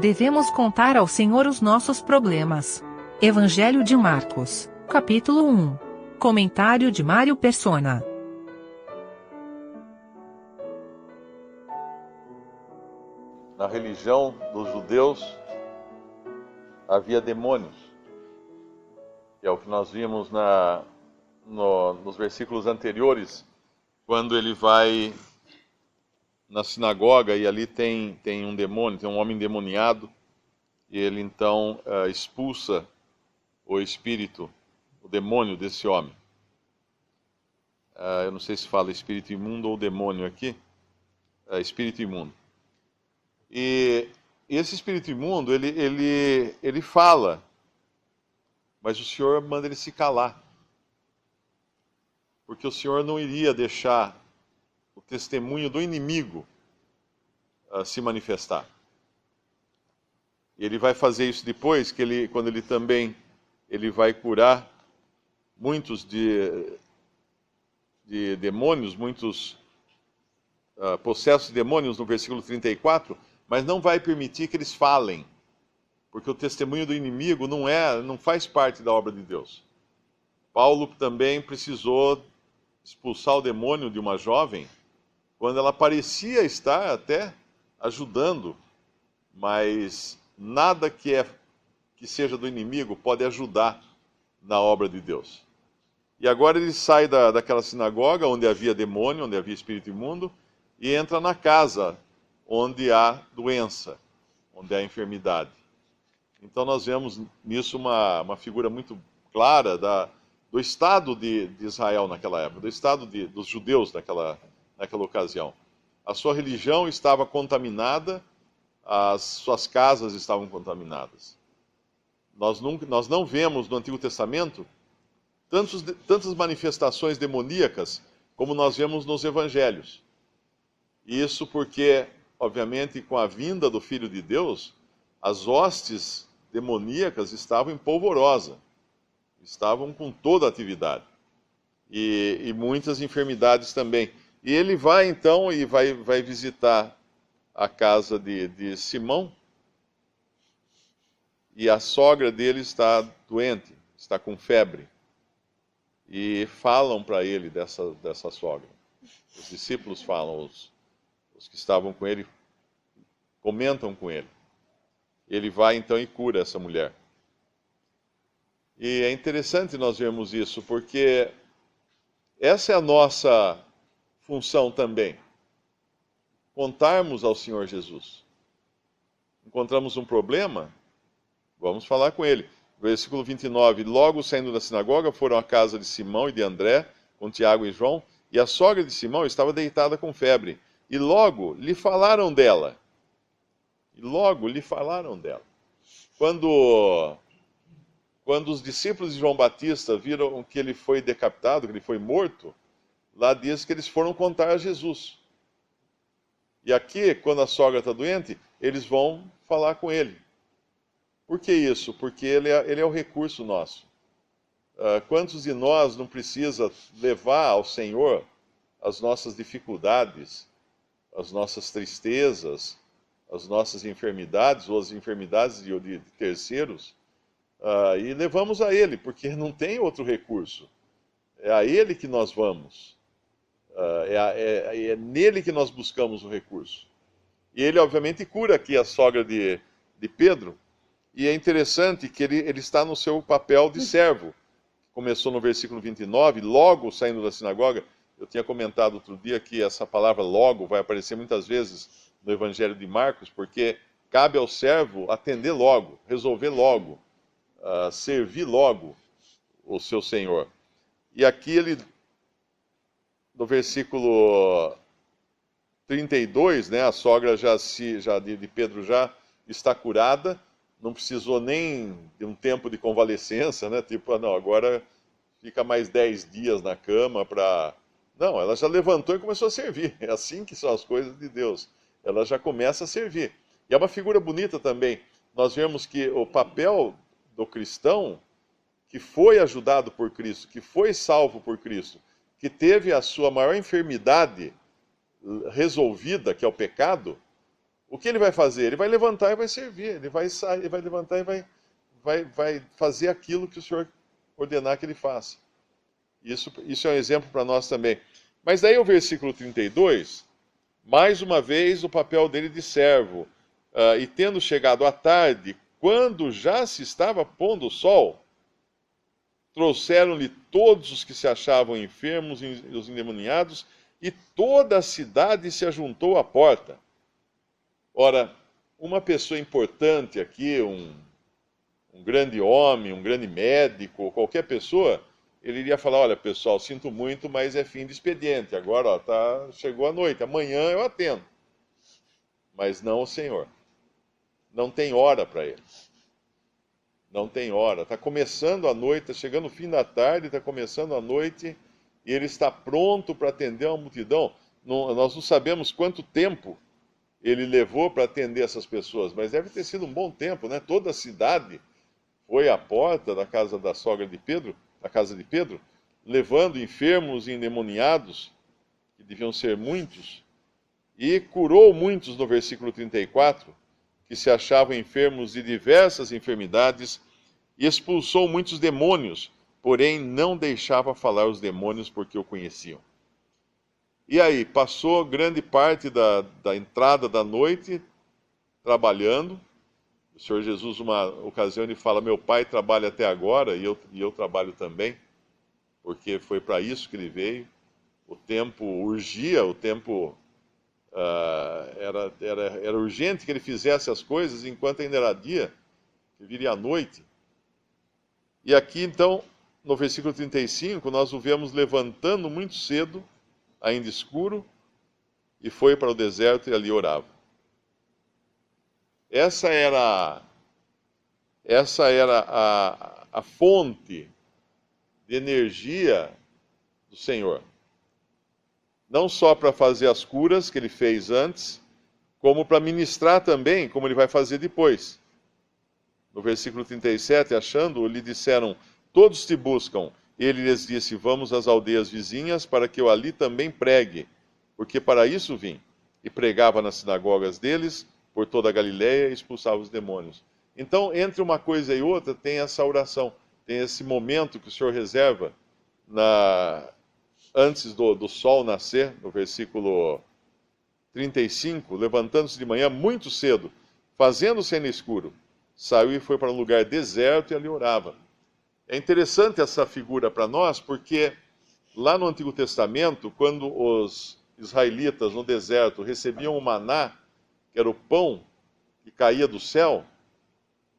Devemos contar ao Senhor os nossos problemas. Evangelho de Marcos, capítulo 1. Comentário de Mário Persona. Na religião dos judeus havia demônios, que é o que nós vimos nos versículos anteriores, quando ele vai na sinagoga e ali tem um demônio, tem um homem endemoniado, e ele então expulsa o espírito, o demônio desse homem. Eu não sei se fala espírito imundo ou demônio aqui, espírito imundo. E esse espírito imundo, ele fala, mas o Senhor manda ele se calar, porque o Senhor não iria deixar o testemunho do inimigo se manifestar. E ele vai fazer isso depois, quando ele também vai curar muitos de demônios, muitos possessos de demônios, no versículo 34, mas não vai permitir que eles falem, porque o testemunho do inimigo não faz parte da obra de Deus. Paulo também precisou expulsar o demônio de uma jovem, quando ela parecia estar até ajudando, mas nada que seja do inimigo pode ajudar na obra de Deus. E agora ele sai daquela sinagoga onde havia demônio, onde havia espírito imundo, e entra na casa onde há doença, onde há enfermidade. Então nós vemos nisso uma figura muito clara do estado de Israel naquela época, do estado dos judeus naquela ocasião. A sua religião estava contaminada, as suas casas estavam contaminadas. Nós não vemos no Antigo Testamento tantas manifestações demoníacas como nós vemos nos Evangelhos. Isso porque, obviamente, com a vinda do Filho de Deus, as hostes demoníacas estavam em polvorosa, estavam com toda a atividade, e muitas enfermidades também. E ele vai então e vai visitar a casa de Simão, e a sogra dele está doente, está com febre. E falam para ele dessa sogra. Os discípulos falam, os que estavam com ele, comentam com ele. Ele vai então e cura essa mulher. E é interessante nós vermos isso, porque essa é a nossa função também. Contarmos ao Senhor Jesus. Encontramos um problema, vamos falar com ele. Versículo 29, logo saindo da sinagoga, foram à casa de Simão e de André, com Tiago e João, e a sogra de Simão estava deitada com febre. E logo lhe falaram dela. Quando os discípulos de João Batista viram que ele foi decapitado, que ele foi morto, lá diz que eles foram contar a Jesus. E aqui, quando a sogra está doente, eles vão falar com ele. Por que isso? Porque ele é o recurso nosso. Quantos de nós não precisa levar ao Senhor as nossas dificuldades, as nossas tristezas, as nossas enfermidades ou as enfermidades de terceiros, e levamos a Ele, porque não tem outro recurso. É a Ele que nós vamos. É nele que nós buscamos o recurso. E ele, obviamente, cura aqui a sogra de Pedro. E é interessante que ele está no seu papel de servo. Começou no versículo 29, logo saindo da sinagoga. Eu tinha comentado outro dia que essa palavra logo vai aparecer muitas vezes no Evangelho de Marcos, porque cabe ao servo atender logo, resolver logo, servir logo o seu Senhor. E aqui no versículo 32, né, a sogra de Pedro já está curada, não precisou nem de um tempo de convalescença, né, tipo, não, agora fica mais 10 dias na cama para... Não, ela já levantou e começou a servir. É assim que são as coisas de Deus. Ela já começa a servir. E é uma figura bonita também. Nós vemos que o papel do cristão que foi ajudado por Cristo, que foi salvo por Cristo, que teve a sua maior enfermidade resolvida, que é o pecado, O que ele vai fazer? Ele vai levantar e vai servir. Ele vai sair, ele vai levantar e vai fazer aquilo que o Senhor ordenar que ele faça. Isso é um exemplo para nós também. Mas daí o versículo 32, mais uma vez o papel dele de servo. E tendo chegado à tarde, quando já se estava pondo o sol, trouxeram-lhe todos os que se achavam enfermos e os endemoniados, e toda a cidade se ajuntou à porta. Ora, uma pessoa importante aqui, um grande homem, um grande médico, qualquer pessoa, ele iria falar: olha, pessoal, sinto muito, mas é fim de expediente. Agora, ó, chegou a noite, amanhã eu atendo. Mas não o Senhor. Não tem hora para ele. Não tem hora. Está começando a noite, está chegando o fim da tarde, está começando a noite, e ele está pronto para atender uma multidão. Nós não sabemos quanto tempo ele levou para atender essas pessoas, mas deve ter sido um bom tempo, né? Toda a cidade foi à porta da casa da sogra de Pedro, da casa de Pedro, levando enfermos e endemoniados, que deviam ser muitos, e curou muitos, no versículo 34, que se achavam enfermos de diversas enfermidades, e expulsou muitos demônios, porém não deixava falar os demônios porque o conheciam. E aí, passou grande parte da entrada da noite trabalhando. O Senhor Jesus, uma ocasião, ele fala: meu pai trabalha até agora e eu trabalho também, porque foi para isso que ele veio. O tempo urgia, o tempo era urgente que ele fizesse as coisas enquanto ainda era dia, que viria a noite. E aqui, então, no versículo 35, nós o vemos levantando muito cedo, ainda escuro, e foi para o deserto e ali orava. Essa era a fonte de energia do Senhor. Não só para fazer as curas que ele fez antes, como para ministrar também, como ele vai fazer depois. No versículo 37, achando-o, lhe disseram: todos te buscam. Ele lhes disse: vamos às aldeias vizinhas, para que eu ali também pregue, porque para isso vim. E pregava nas sinagogas deles, por toda a Galiléia, e expulsava os demônios. Então, entre uma coisa e outra, tem essa oração, tem esse momento que o Senhor reserva antes do sol nascer, no versículo 35, levantando-se de manhã muito cedo, fazendo-se no escuro, saiu e foi para um lugar deserto e ali orava. É interessante essa figura para nós, porque lá no Antigo Testamento, quando os israelitas no deserto recebiam o maná, que era o pão que caía do céu,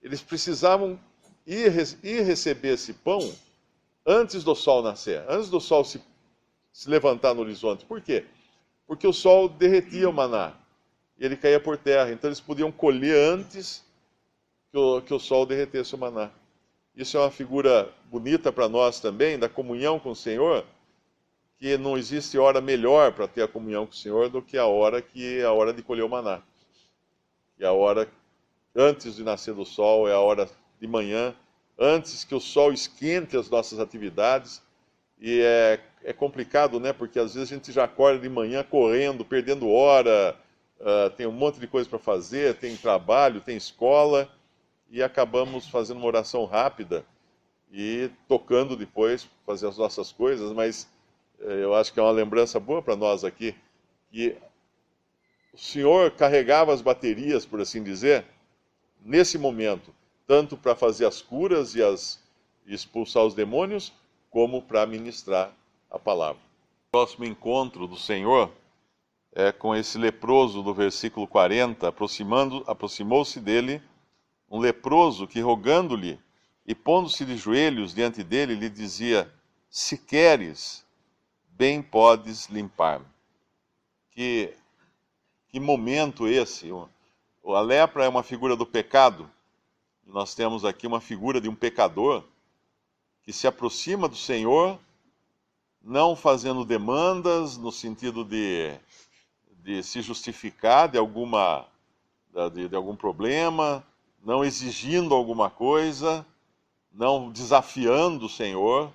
eles precisavam ir receber esse pão antes do sol nascer, antes do sol se levantar no horizonte. Por quê? Porque o sol derretia o maná e ele caía por terra. Então eles podiam colher antes que o sol derretesse o maná. Isso é uma figura bonita para nós também, da comunhão com o Senhor, que não existe hora melhor para ter a comunhão com o Senhor do que a hora de colher o maná. E a hora antes de nascer do sol, é a hora de manhã, antes que o sol esquente as nossas atividades. E é complicado, né? Porque às vezes a gente já acorda de manhã correndo, perdendo hora, tem um monte de coisa para fazer, tem trabalho, tem escola, e acabamos fazendo uma oração rápida e tocando depois, fazer as nossas coisas, mas eu acho que é uma lembrança boa para nós aqui, que o Senhor carregava as baterias, por assim dizer, nesse momento, tanto para fazer as curas e expulsar os demônios, como para ministrar a palavra. O próximo encontro do Senhor é com esse leproso do versículo 40, aproximou-se dele um leproso que, rogando-lhe e pondo-se de joelhos diante dele, lhe dizia: se queres, bem podes limpar-me. Que momento esse! A lepra é uma figura do pecado. Nós temos aqui uma figura de um pecador que se aproxima do Senhor, não fazendo demandas no sentido de se justificar de algum problema, não exigindo alguma coisa, não desafiando o Senhor,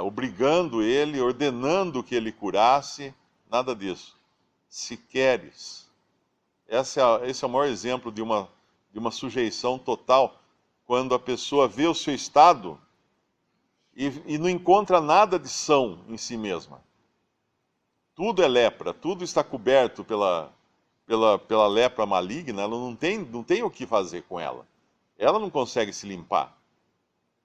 obrigando Ele, ordenando que Ele curasse, nada disso. Se queres. Esse é o maior exemplo de uma sujeição total, quando a pessoa vê o seu estado e não encontra nada de são em si mesma. Tudo é lepra, tudo está coberto pela lepra maligna, ela não tem o que fazer com ela. Ela não consegue se limpar.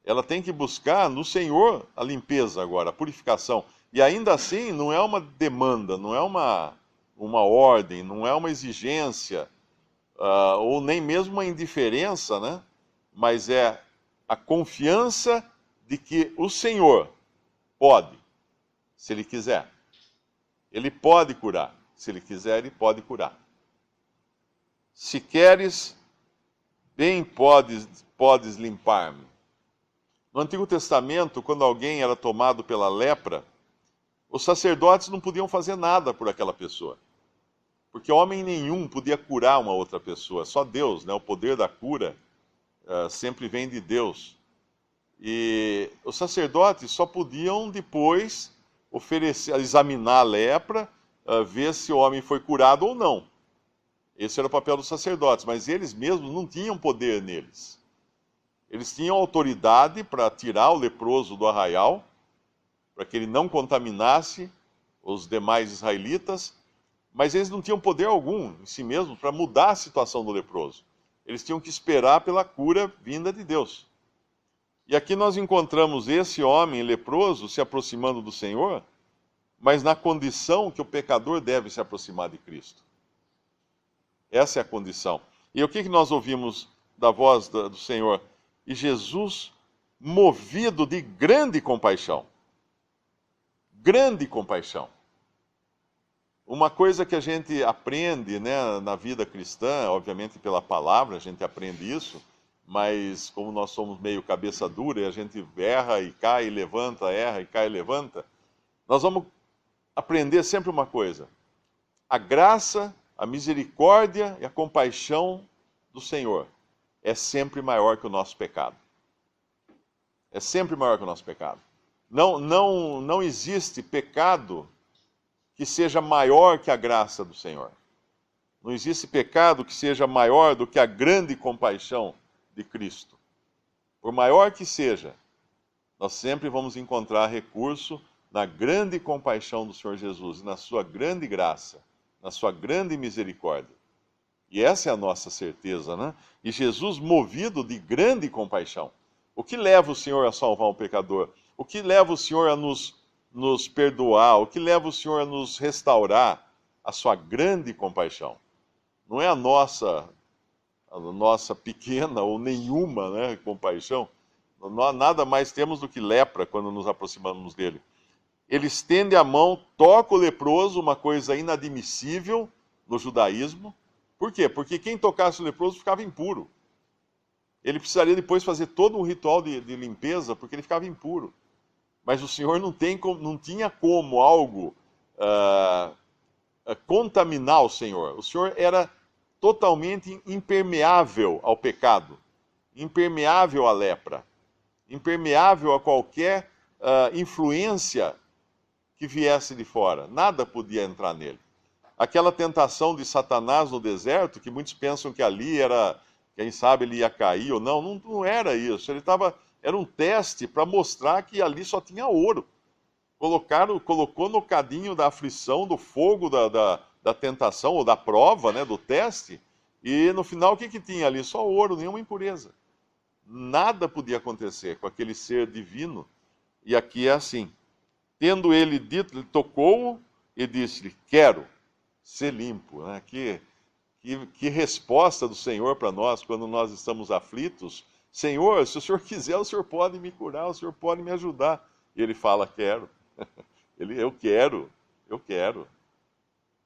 Ela tem que buscar no Senhor a limpeza agora, a purificação. E ainda assim, não é uma demanda, não é uma ordem, não é uma exigência, ou nem mesmo uma indiferença, né? Mas é a confiança de que o Senhor pode, se Ele quiser. Ele pode curar. Se Ele quiser, Ele pode curar. Se queres, bem podes limpar-me. No Antigo Testamento, quando alguém era tomado pela lepra, os sacerdotes não podiam fazer nada por aquela pessoa. Porque homem nenhum podia curar uma outra pessoa, só Deus, né? O poder da cura sempre vem de Deus. E os sacerdotes só podiam depois examinar a lepra, ver se o homem foi curado ou não. Esse era o papel dos sacerdotes, mas eles mesmos não tinham poder neles. Eles tinham autoridade para tirar o leproso do arraial, para que ele não contaminasse os demais israelitas, mas eles não tinham poder algum em si mesmos para mudar a situação do leproso. Eles tinham que esperar pela cura vinda de Deus. E aqui nós encontramos esse homem leproso se aproximando do Senhor, mas na condição que o pecador deve se aproximar de Cristo. Essa é a condição. E o que nós ouvimos da voz do Senhor? E Jesus, movido de grande compaixão. Grande compaixão. Uma coisa que a gente aprende, né, na vida cristã, obviamente pela palavra, a gente aprende isso, mas como nós somos meio cabeça dura e a gente erra e cai e levanta, erra e cai e levanta, nós vamos aprender sempre uma coisa: a graça, a misericórdia e a compaixão do Senhor é sempre maior que o nosso pecado. É sempre maior que o nosso pecado. Não existe pecado que seja maior que a graça do Senhor. Não existe pecado que seja maior do que a grande compaixão de Cristo. Por maior que seja, nós sempre vamos encontrar recurso na grande compaixão do Senhor Jesus, na sua grande graça, na sua grande misericórdia. E essa é a nossa certeza, né? E Jesus, movido de grande compaixão. O que leva o Senhor a salvar um pecador? O que leva o Senhor a nos perdoar? O que leva o Senhor a nos restaurar? A sua grande compaixão. Não é a nossa pequena ou nenhuma, né, compaixão. Nada mais temos do que lepra quando nos aproximamos dele. Ele estende a mão, toca o leproso, uma coisa inadmissível no judaísmo. Por quê? Porque quem tocasse o leproso ficava impuro. Ele precisaria depois fazer todo um ritual de limpeza, porque ele ficava impuro. Mas o Senhor não tinha como algo contaminar o Senhor. O Senhor era totalmente impermeável ao pecado, impermeável à lepra, impermeável a qualquer influência que viesse de fora. Nada podia entrar nele. Aquela tentação de Satanás no deserto, que muitos pensam que ali era, quem sabe ele ia cair ou não era isso. Era um teste para mostrar que ali só tinha ouro. Colocou no cadinho da aflição, do fogo da tentação, ou da prova, né, do teste, e no final o que tinha ali? Só ouro, nenhuma impureza. Nada podia acontecer com aquele ser divino, e aqui é assim. Tendo ele dito, ele tocou-o e disse-lhe: quero ser limpo. Né? Que resposta do Senhor para nós quando nós estamos aflitos. Senhor, se o Senhor quiser, o Senhor pode me curar, o Senhor pode me ajudar. E ele fala: quero. Eu quero.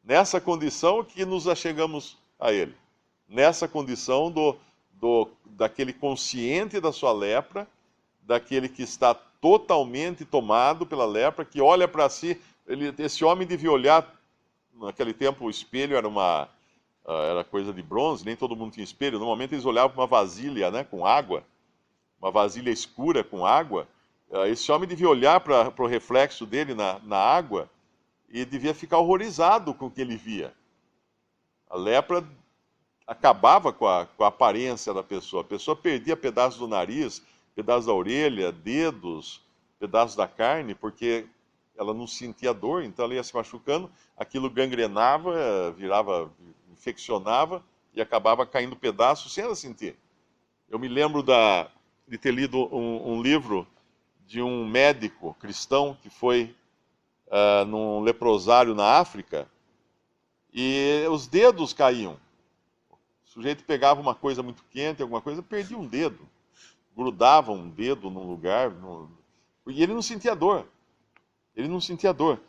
Nessa condição que nos achegamos a ele. Nessa condição daquele consciente da sua lepra, daquele que está totalmente tomado pela lepra, que olha para si. Esse homem devia olhar, naquele tempo o espelho era coisa de bronze, nem todo mundo tinha espelho. Normalmente eles olhavam para uma vasilha, né, com água, uma vasilha escura com água. Esse homem devia olhar para o reflexo dele na água e devia ficar horrorizado com o que ele via. A lepra acabava com a aparência da pessoa. A pessoa perdia pedaços do nariz, pedaços da orelha, dedos, pedaços da carne, porque ela não sentia dor, então ela ia se machucando, aquilo gangrenava, infeccionava e acabava caindo pedaços sem ela sentir. Eu me lembro de ter lido um livro de um médico cristão que foi num leprosário na África e os dedos caíam. O sujeito pegava uma coisa muito quente, alguma coisa, perdia um dedo. Grudava um dedo num lugar, e ele não sentia dor. Ele não sentia dor.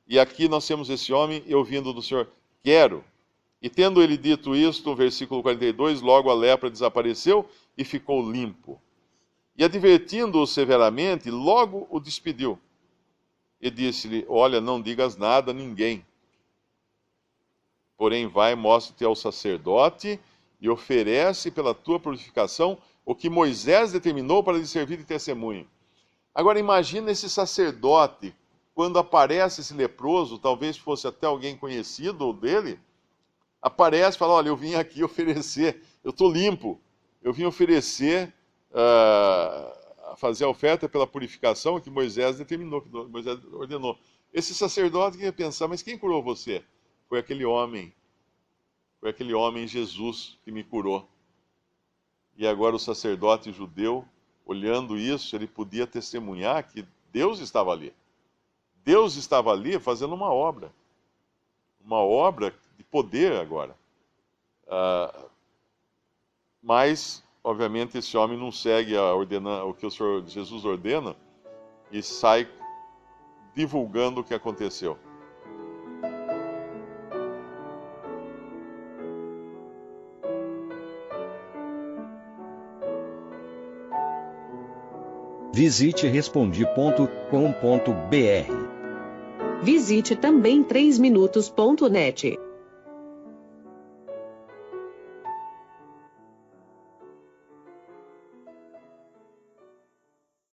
E aqui nós temos esse homem ouvindo do Senhor, quero. E tendo ele dito isto, no versículo 42, logo a lepra desapareceu e ficou limpo. E advertindo-o severamente, logo o despediu. E disse-lhe, olha, não digas nada a ninguém. Porém vai, mostra-te ao sacerdote e oferece pela tua purificação o que Moisés determinou para lhe servir de testemunho. Agora imagina esse sacerdote, quando aparece esse leproso, talvez fosse até alguém conhecido dele, aparece e fala, olha, eu vim aqui oferecer, eu estou limpo, eu vim oferecer, fazer a oferta pela purificação que Moisés determinou, que Moisés ordenou. Esse sacerdote ia pensar, mas quem curou você? Foi aquele homem Jesus que me curou. E agora o sacerdote judeu, olhando isso, ele podia testemunhar que Deus estava ali. Deus estava ali fazendo uma obra de poder agora. Mas, obviamente, esse homem não segue o que o Senhor Jesus ordena e sai divulgando o que aconteceu. Visite Respondi.com.br. Visite também 3minutos.net.